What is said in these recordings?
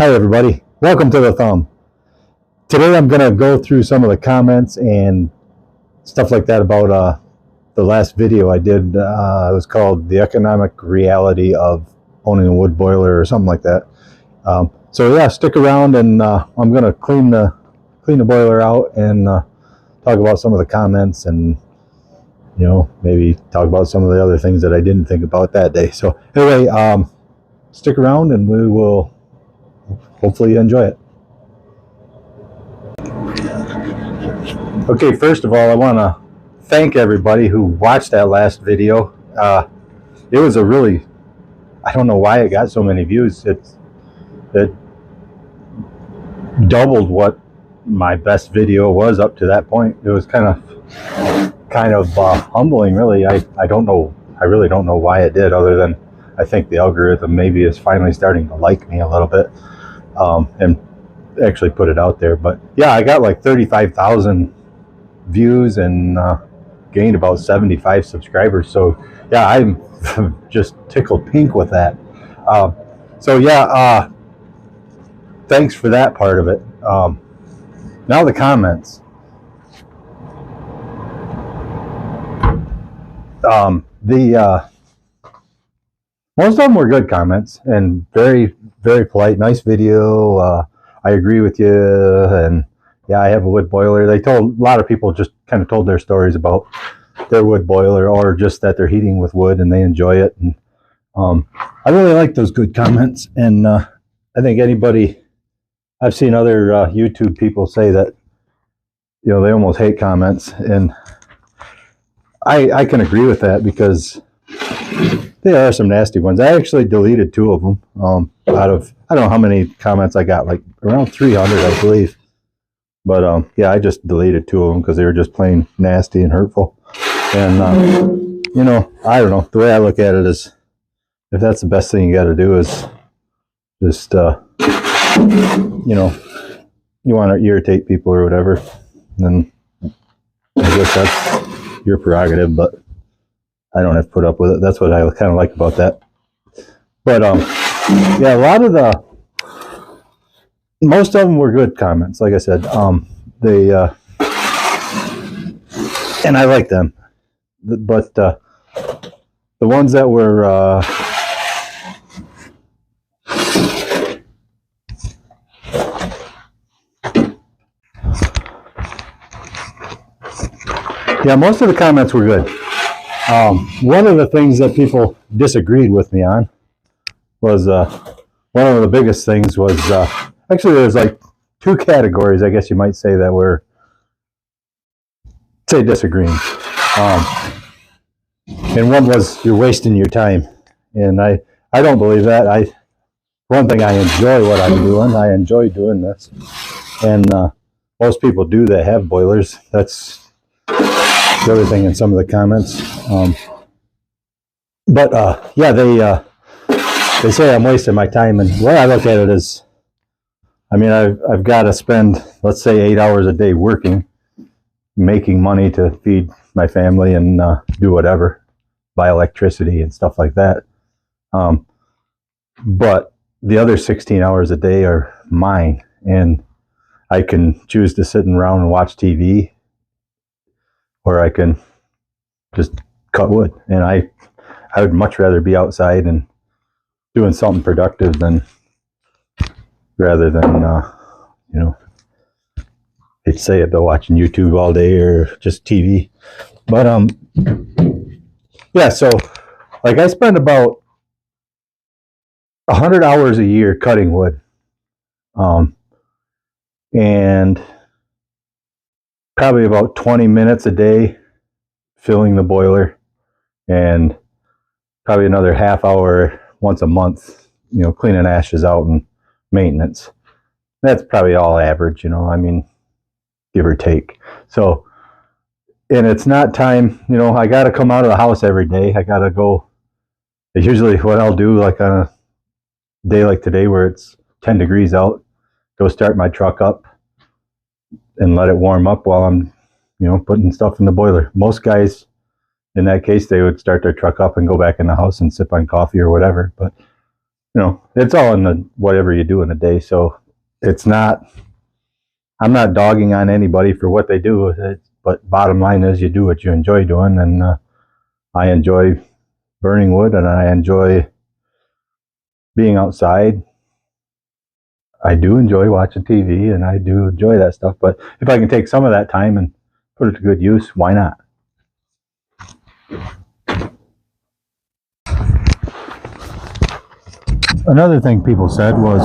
Hi everybody, welcome to The Thumb. Today I'm going to go through some of the comments and stuff like that about the last video I did. It was called The Economic Reality of Owning a Wood Boiler or something like that. So yeah, stick around and I'm going to clean the boiler out and talk about some of the comments and maybe talk about some of the other things that I didn't think about that day. So anyway, stick around and we will hopefully you enjoy it. Okay, first of all, I want to thank everybody who watched that last video. It was a really, I don't know why it got so many views. It doubled what my best video was up to that point. It was kind of humbling, really. I really don't know why it did, other than I think the algorithm maybe is finally starting to like me a little bit. And actually put it out there. But yeah, I got like 35,000 views and gained about 75 subscribers. So yeah, I'm just tickled pink with that. So yeah, thanks for that part of it. Now the comments. Most of them were good comments and very, very polite. Nice video. I agree with you. And yeah, I have a wood boiler. A lot of people just kind of told their stories about their wood boiler, or just that they're heating with wood and they enjoy it. And I really like those good comments. And I think I've seen other YouTube people say that, they almost hate comments. And I can agree with that, because there are some nasty ones. I actually deleted 2 of them out of, I don't know how many comments I got, like around 300, I believe. But yeah, I just deleted 2 of them because they were just plain nasty and hurtful. And I don't know. The way I look at it is, if that's the best thing you got to do, is just you want to irritate people or whatever, then I guess that's your prerogative. But I don't have to put up with it. That's what I kind of like about that. But yeah, most of them were good comments. Like I said, and I like them. But the ones that were yeah, most of the comments were good. One of the things that people disagreed with me on was, one of the biggest things was, actually there's like 2 categories, I guess you might say, that were, say, disagreeing. And one was, you're wasting your time. And I don't believe that. One thing, I enjoy what I'm doing. I enjoy doing this. And most people do that have boilers. That's the other thing in some of the comments. But yeah, they say I'm wasting my time, and the way I look at it is, I mean, I've got to spend, let's say, 8 hours a day working, making money to feed my family and do whatever, buy electricity and stuff like that. But the other 16 hours a day are mine, and I can choose to sit around and watch TV, or I can just cut wood. And I would much rather be outside and doing something productive rather than I'd say it, but watching YouTube all day or just TV. But yeah, so like I spend about 100 hours a year cutting wood, and probably about 20 minutes a day filling the boiler, and probably another half hour once a month, cleaning ashes out and maintenance. That's probably all average, I mean, give or take. So, and it's not time, I got to come out of the house every day. I got to go. Usually what I'll do, like on a day like today where it's 10 degrees out, go start my truck up and let it warm up while I'm, putting stuff in the boiler. Most guys, in that case, they would start their truck up and go back in the house and sip on coffee or whatever. But you know, it's all in the whatever you do in a day. So it's not, I'm not dogging on anybody for what they do with it, but bottom line is you do what you enjoy doing. And I enjoy burning wood and I enjoy being outside. I do enjoy watching TV and I do enjoy that stuff. But if I can take some of that time and put it to good use, why not? Another thing people said was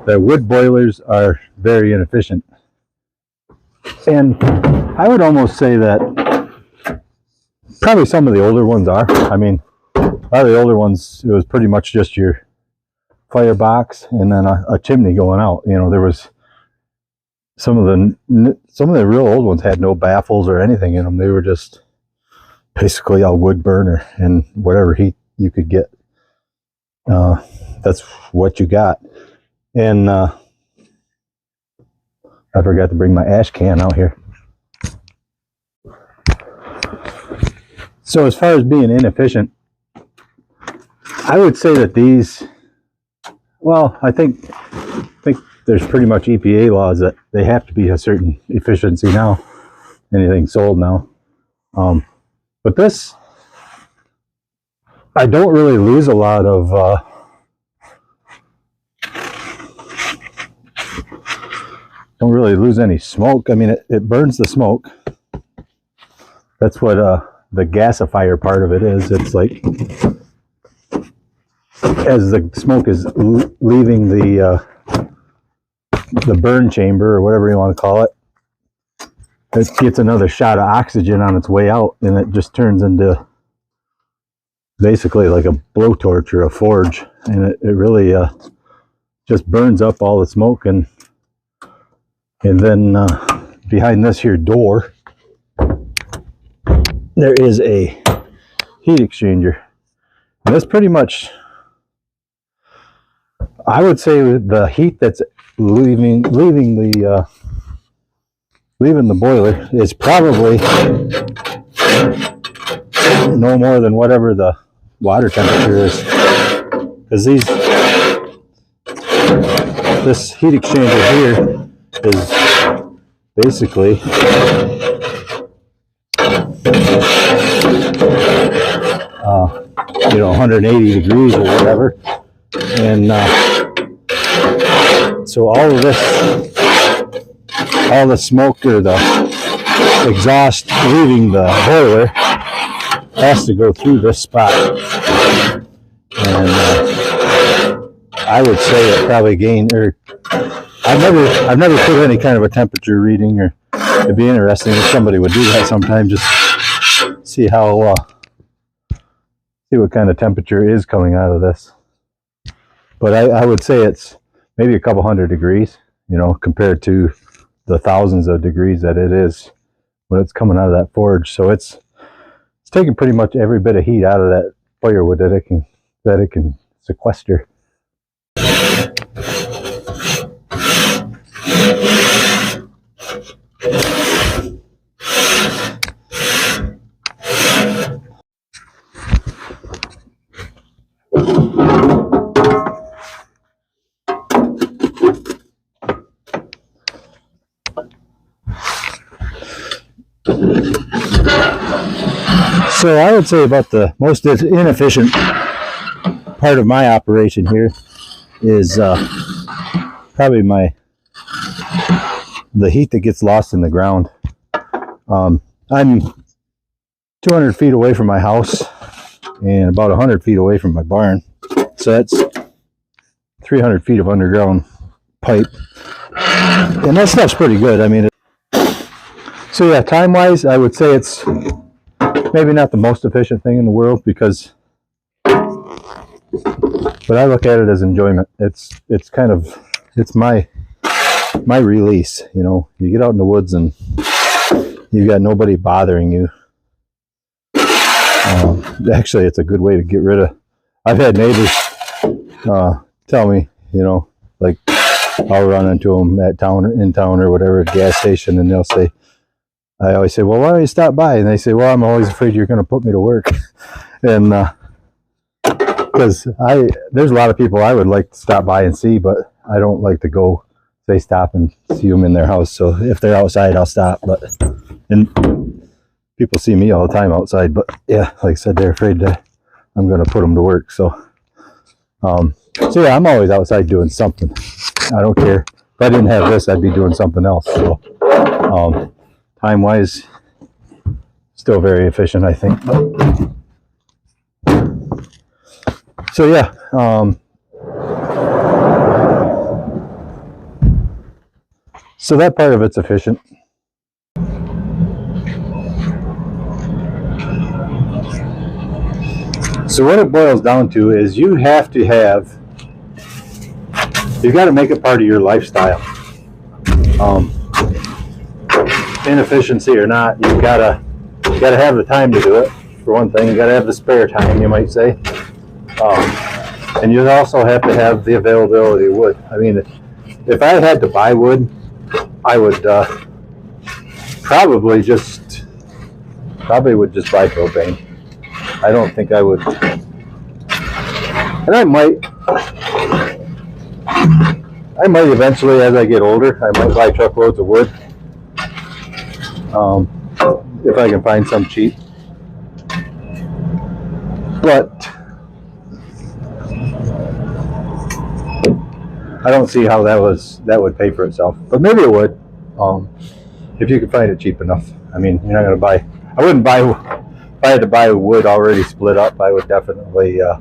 that wood boilers are very inefficient. And I would almost say that probably some of the older ones are. I mean, a lot of the older ones, it was pretty much just your firebox and then a chimney going out. You know, there was some of the real old ones had no baffles or anything in them. They were just basically a wood burner and whatever heat you could get. That's what you got. And I forgot to bring my ash can out here. So as far as being inefficient, I would say that these, well, I think there's pretty much EPA laws that they have to be a certain efficiency now. Anything sold now. But this, I don't really lose a lot of don't really lose any smoke. I mean, it burns the smoke. That's what the gasifier part of it is. It's like as the smoke is leaving the burn chamber or whatever you want to call it, it gets another shot of oxygen on its way out, and it just turns into basically like a blowtorch or a forge, and it really just burns up all the smoke. And then behind this here door, there is a heat exchanger. And that's pretty much, I would say, the heat that's leaving the boiler is probably no more than whatever the water temperature is. Because this heat exchanger here is basically 180 degrees or whatever, and so all the smoke or the exhaust leaving the boiler has to go through this spot, and I would say it probably gained, or I've never put any kind of a temperature reading, or it'd be interesting if somebody would do that sometime, just see what kind of temperature is coming out of this. But I would say it's maybe a couple hundred degrees, you know, compared to the thousands of degrees that it is when it's coming out of that forge. So it's taking pretty much every bit of heat out of that firewood that it can sequester. So I would say about the most inefficient part of my operation here is probably the heat that gets lost in the ground. I'm 200 feet away from my house and about 100 feet away from my barn. So that's 300 feet of underground pipe. And that stuff's pretty good. I mean, so yeah, time-wise, I would say it's maybe not the most efficient thing in the world, but I look at it as enjoyment. It's my release, you know. You get out in the woods and you got nobody bothering you. Actually, it's a good way to get rid of. I've had neighbors tell me, you know, like I'll run into them in town or whatever, gas station, and they'll say, I always say, well, why don't you stop by? And they say, well, I'm always afraid you're going to put me to work. And because there's a lot of people I would like to stop by and see, but I don't like to go say stop and see them in their house. So if they're outside, I'll stop. But and people see me all the time outside. But yeah, like I said, they're afraid that I'm going to put them to work. So yeah, I'm always outside doing something. I don't care. If I didn't have this, I'd be doing something else. So time wise, still very efficient, I think. So yeah. So that part of it's efficient. So what it boils down to is you've got to make it part of your lifestyle. Inefficiency or not, you gotta have the time to do it. For one thing, you gotta have the spare time, you might say. And you also have to have the availability of wood. I mean, if I had to buy wood, I would probably would just buy propane. I don't think I would, and I might eventually, as I get older, I might buy truckloads of wood, if I can find some cheap. But I don't see how that would pay for itself. But maybe it would, if you could find it cheap enough. I mean, you're not going to buy. I wouldn't buy. If I had to buy wood already split up, I would definitely. I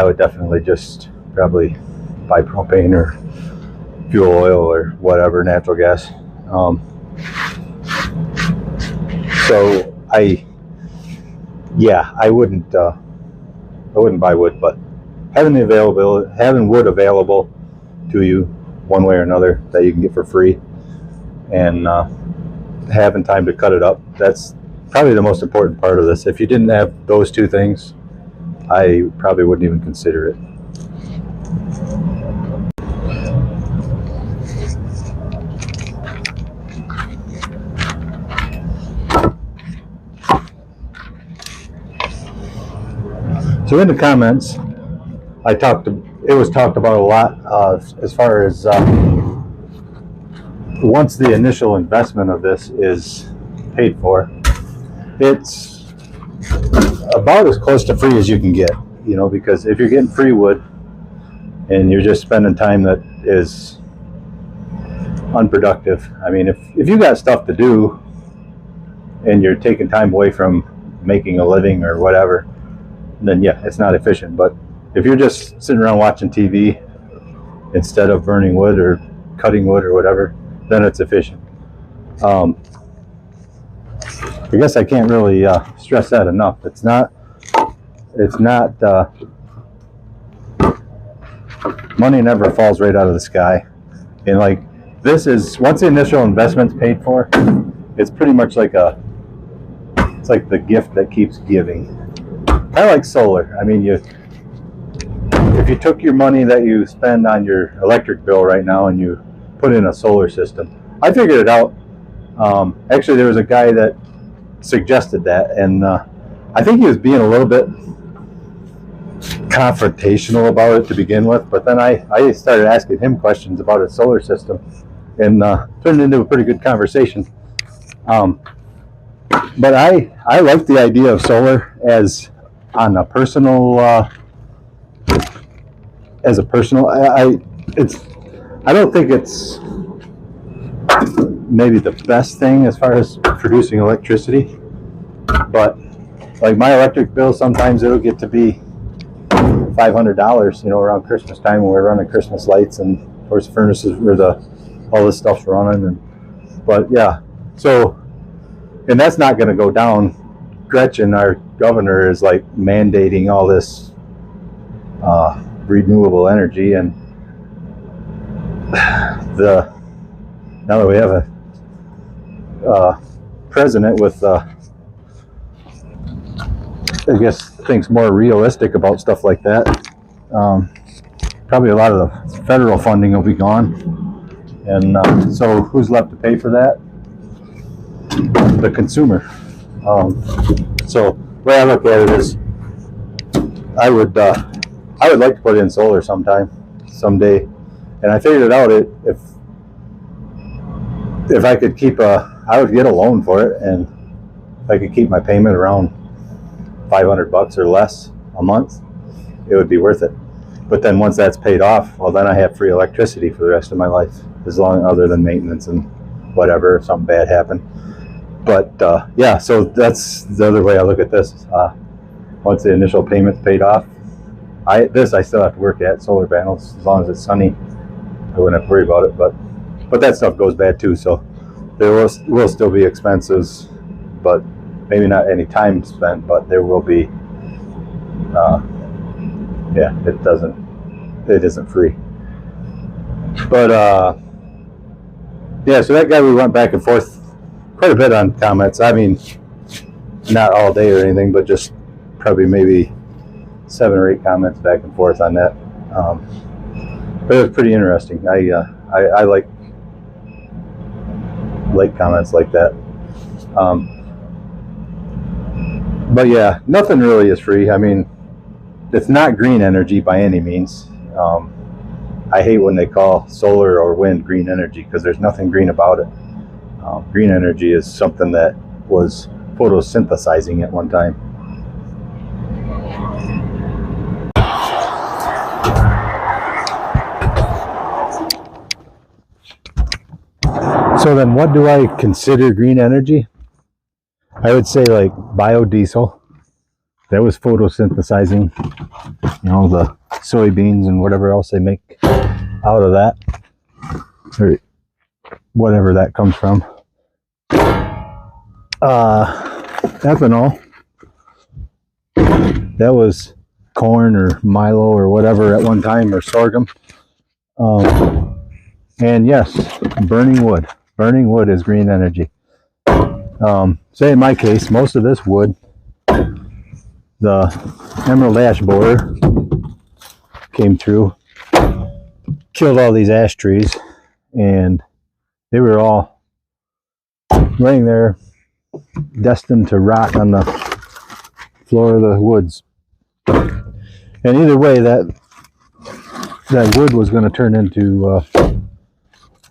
would definitely just probably buy propane or fuel oil or whatever, natural gas. So I wouldn't buy wood, but having wood available to you one way or another that you can get for free, and having time to cut it up, that's probably the most important part of this. If you didn't have those two things, I probably wouldn't even consider it. So in the comments, it was talked about a lot as far as once the initial investment of this is paid for, it's about as close to free as you can get, because if you're getting free wood and you're just spending time that is unproductive, I mean, if you got stuff to do and you're taking time away from making a living or whatever, then yeah, it's not efficient. But if you're just sitting around watching TV instead of burning wood or cutting wood or whatever, then it's efficient. I guess I can't really stress that enough. It's not money never falls right out of the sky. And like, this is, once the initial investment's paid for, it's pretty much like it's like the gift that keeps giving. Kind of like solar. I mean, if you took your money that you spend on your electric bill right now and you put in a solar system, I figured it out. Actually, there was a guy that suggested that, and I think he was being a little bit confrontational about it to begin with, but then I started asking him questions about his solar system, and turned into a pretty good conversation. But I like the idea of solar as on a personal, I don't think it's maybe the best thing as far as producing electricity, but like my electric bill, sometimes it'll get to be $500, around Christmas time when we're running Christmas lights, and of course furnaces where all this stuff's running, but yeah, so, and that's not going to go down. Gretchen, our governor, is like mandating all this renewable energy, and now that we have a president with I guess thinks more realistic about stuff like that, probably a lot of the federal funding will be gone, and so who's left to pay for that? The consumer. So the way I look at it is, I would like to put in solar someday, and I figured it out. If I could I would get a loan for it, and if I could keep my payment around $500 or less a month, it would be worth it. But then once that's paid off, well, then I have free electricity for the rest of my life, other than maintenance and whatever, if something bad happened. But yeah, so that's the other way I look at this. Once the initial payment's paid off, I still have to work at solar panels. As long as it's sunny, I wouldn't have to worry about it. But that stuff goes bad too, so there will still be expenses, but maybe not any time spent, but there will be. Yeah, it isn't free. But yeah, so that guy, we went back and forth quite a bit on comments. I mean, not all day or anything, but just probably maybe 7 or 8 comments back and forth on that. But it was pretty interesting. I like comments like that. But yeah, nothing really is free. I mean, it's not green energy by any means. I hate when they call solar or wind green energy, because there's nothing green about it. Green energy is something that was photosynthesizing at one time. So then what do I consider green energy? I would say like biodiesel. That was photosynthesizing, the soybeans and whatever else they make out of that, or whatever that comes from. Ethanol. That was corn or Milo or whatever at one time, or sorghum. And yes, burning wood. Burning wood is green energy. Say in my case, most of this wood, the emerald ash borer came through, killed all these ash trees, and they were all laying there destined to rot on the floor of the woods. And either way, that wood was going to turn into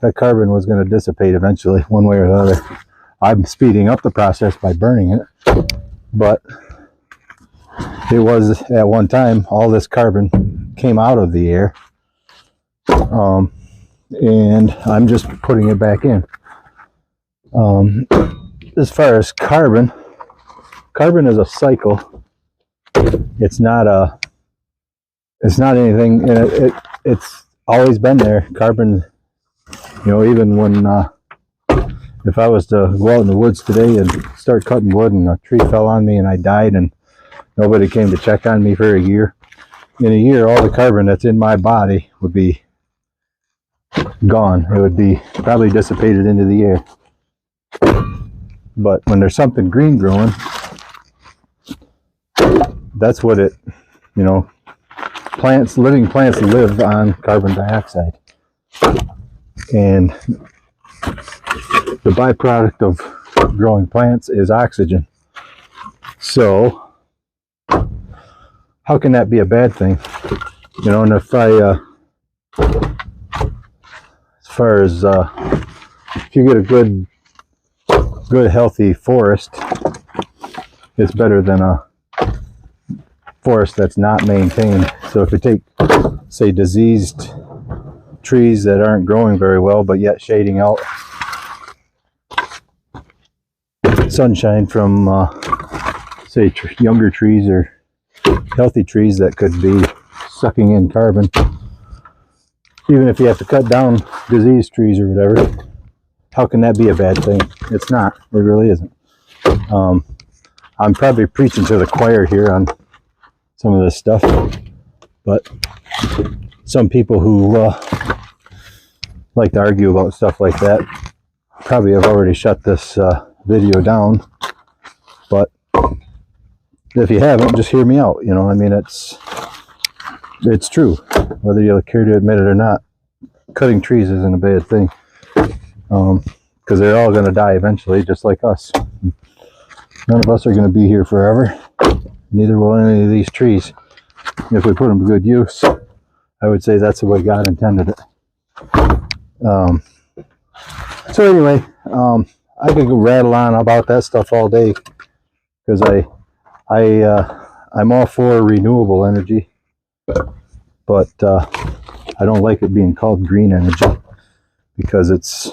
that carbon was going to dissipate eventually, one way or another. I'm speeding up the process by burning it, but it was at one time all this carbon came out of the air, and I'm just putting it back in. As far as carbon is a cycle. It's not anything, and it's always been there. Carbon, even when if I was to go out in the woods today and start cutting wood and a tree fell on me and I died and nobody came to check on me for a year, in a year all the carbon that's in my body would be gone. It would be probably dissipated into the air. But when there's something green growing, that's what it, living plants live on carbon dioxide. And the byproduct of growing plants is oxygen. So how can that be a bad thing? And if I, as far as, if you get a good healthy forest, it's better than a forest that's not maintained. So if you take, say, diseased trees that aren't growing very well, but yet shading out sunshine from, say, younger trees or healthy trees that could be sucking in carbon, even if you have to cut down diseased trees or whatever, how can that be a bad thing? It's not. It really isn't. I'm probably preaching to the choir here on some of this stuff, but some people who like to argue about stuff like that probably have already shut this video down. But if you haven't, just hear me out. It's true, whether you care to admit it or not. Cutting trees isn't a bad thing, because they're all going to die eventually, just like us. None of us are going to be here forever. Neither will any of these trees. if we put them to good use, I would say that's the way God intended it. So anyway, I could go rattle on about that stuff all day, because I'm all for renewable energy, but I don't like it being called green energy, because it's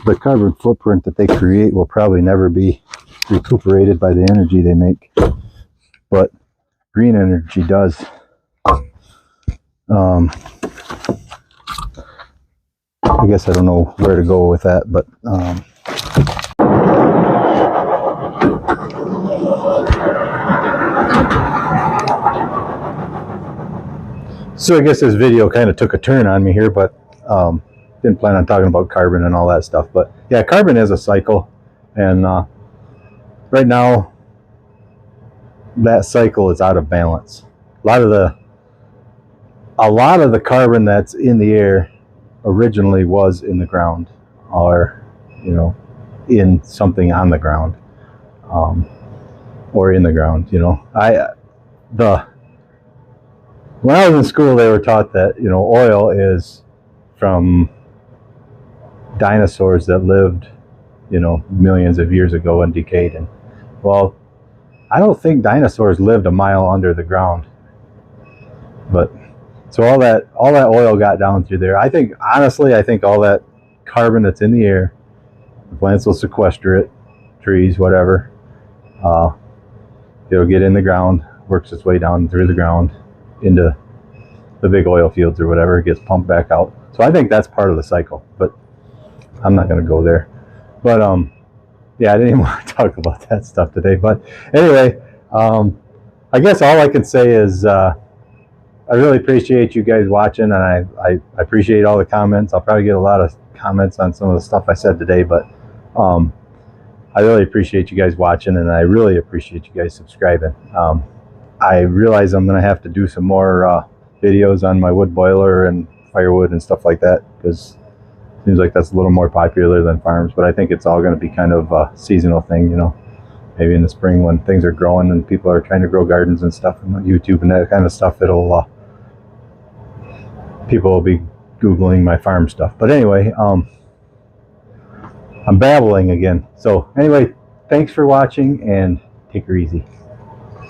the carbon footprint that they create will probably never be recuperated by the energy they make, but green energy does. I guess I don't know where to go with that, but so I guess this video kind of took a turn on me here, but didn't plan on talking about carbon and all that stuff. But yeah, carbon is a cycle, and right now that cycle is out of balance. A lot of the carbon that's in the air originally was in the ground, or in something on the ground, or in the ground. When I was in school, they were taught that oil is from dinosaurs that lived millions of years ago and decayed. And well, I don't think dinosaurs lived a mile under the ground, but so all that oil got down through there. Honestly, I think all that carbon that's in the air, the plants will sequester it, trees, whatever. It'll get in the ground, works its way down through the ground into the big oil fields or whatever. It gets pumped back out. So I think that's part of the cycle, but I'm not going to go there. But yeah, I didn't even want to talk about that stuff today. But anyway, I guess all I can say is I really appreciate you guys watching, and I appreciate all the comments. I'll probably get a lot of comments on some of the stuff I said today, but I really appreciate you guys watching, and I really appreciate you guys subscribing. I realize I'm going to have to do some more videos on my wood boiler and firewood and stuff like that, because it seems like that's a little more popular than farms. But I think it's all going to be kind of a seasonal thing, maybe in the spring when things are growing and people are trying to grow gardens and stuff, and on YouTube and that kind of stuff, people will be Googling my farm stuff. But anyway, I'm babbling again. So anyway, thanks for watching, and take her easy.